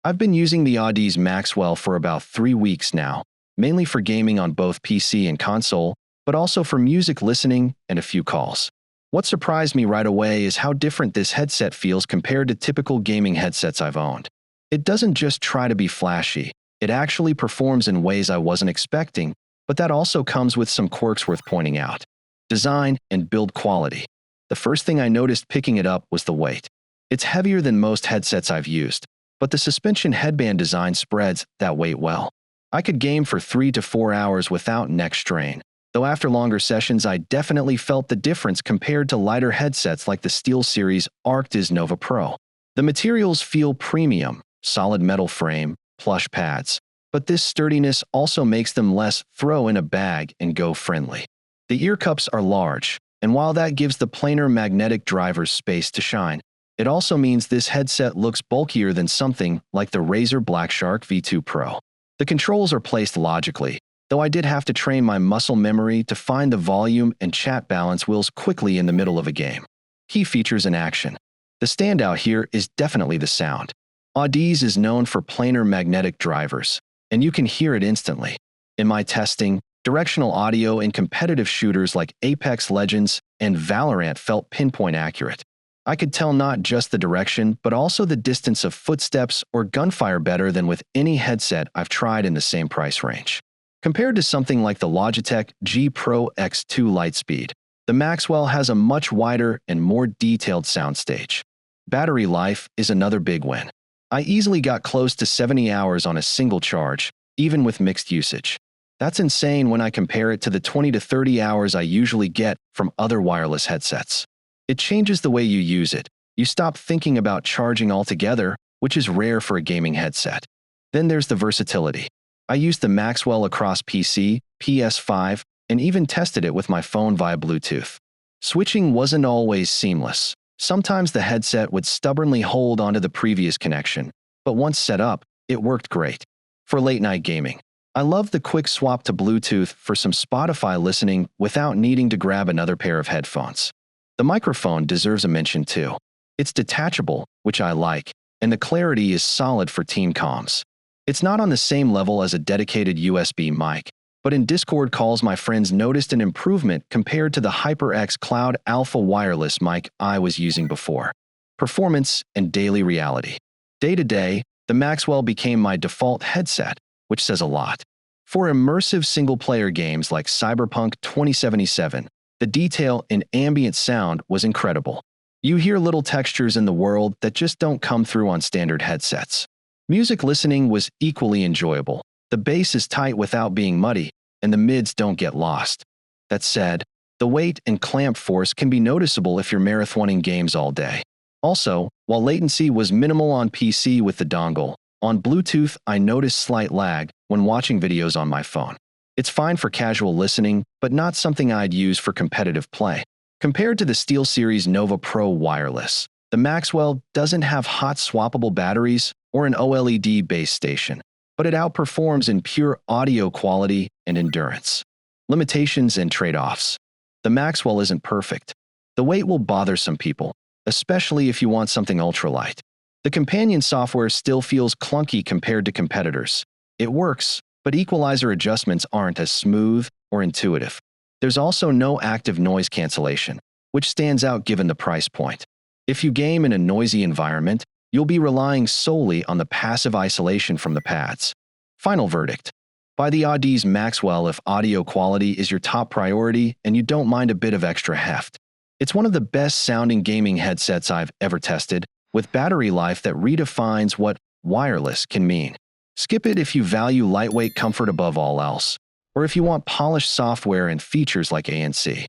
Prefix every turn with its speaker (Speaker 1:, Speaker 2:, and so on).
Speaker 1: I've been using the Audeze Maxwell for about 3 weeks now, mainly for gaming on both PC and console, but also for music listening and a few calls. What surprised me right away is how different this headset feels compared to typical gaming headsets I've owned. It doesn't just try to be flashy, it actually performs in ways I wasn't expecting, but that also comes with some quirks worth pointing out. Design and build quality. The first thing I noticed picking it up was the weight. It's heavier than most headsets I've used, but the suspension headband design spreads that weight well. I could game for 3 to 4 hours without neck strain, though after longer sessions I definitely felt the difference compared to lighter headsets like the SteelSeries Audeze Nova Pro. The materials feel premium, solid metal frame, plush pads, but this sturdiness also makes them less throw-in-a-bag-and-go friendly. The ear cups are large, and while that gives the planar magnetic drivers space to shine, it also means this headset looks bulkier than something like the Razer Blackshark V2 Pro. The controls are placed logically, though I did have to train my muscle memory to find the volume and chat balance wheels quickly in the middle of a game. Key features in action. The standout here is definitely the sound. Audeze is known for planar magnetic drivers, and you can hear it instantly. In my testing, directional audio in competitive shooters like Apex Legends and Valorant felt pinpoint accurate. I could tell not just the direction, but also the distance of footsteps or gunfire better than with any headset I've tried in the same price range. Compared to something like the Logitech G Pro X2 Lightspeed, the Maxwell has a much wider and more detailed soundstage. Battery life is another big win. I easily got close to 70 hours on a single charge, even with mixed usage. That's insane when I compare it to the 20 to 30 hours I usually get from other wireless headsets. It changes the way you use it. You stop thinking about charging altogether, which is rare for a gaming headset. Then there's the versatility. I used the Maxwell across PC, PS5, and even tested it with my phone via Bluetooth. Switching wasn't always seamless. Sometimes the headset would stubbornly hold onto the previous connection, but once set up, it worked great. For late-night gaming, I love the quick swap to Bluetooth for some Spotify listening without needing to grab another pair of headphones. The microphone deserves a mention too. It's detachable, which I like, and the clarity is solid for team comms. It's not on the same level as a dedicated USB mic, but in Discord calls my friends noticed an improvement compared to the HyperX Cloud Alpha wireless mic I was using before. Performance and daily reality. Day-to-day, the Maxwell became my default headset, which says a lot. For immersive single-player games like Cyberpunk 2077, the detail in ambient sound was incredible. You hear little textures in the world that just don't come through on standard headsets. Music listening was equally enjoyable. The bass is tight without being muddy, and the mids don't get lost. That said, the weight and clamp force can be noticeable if you're marathoning games all day. Also, while latency was minimal on PC with the dongle, on Bluetooth I noticed slight lag when watching videos on my phone. It's fine for casual listening, but not something I'd use for competitive play. Compared to the SteelSeries Nova Pro wireless, the Maxwell doesn't have hot swappable batteries or an OLED base station, but it outperforms in pure audio quality and endurance. Limitations and trade-offs. The Maxwell isn't perfect. The weight will bother some people, especially if you want something ultralight. The companion software still feels clunky compared to competitors. It works, but equalizer adjustments aren't as smooth or intuitive. There's also no active noise cancellation, which stands out given the price point. If you game in a noisy environment, you'll be relying solely on the passive isolation from the pads. Final verdict. Buy the Audeze Maxwell if audio quality is your top priority and you don't mind a bit of extra heft. It's one of the best sounding gaming headsets I've ever tested, with battery life that redefines what wireless can mean. Skip it if you value lightweight comfort above all else, or if you want polished software and features like ANC.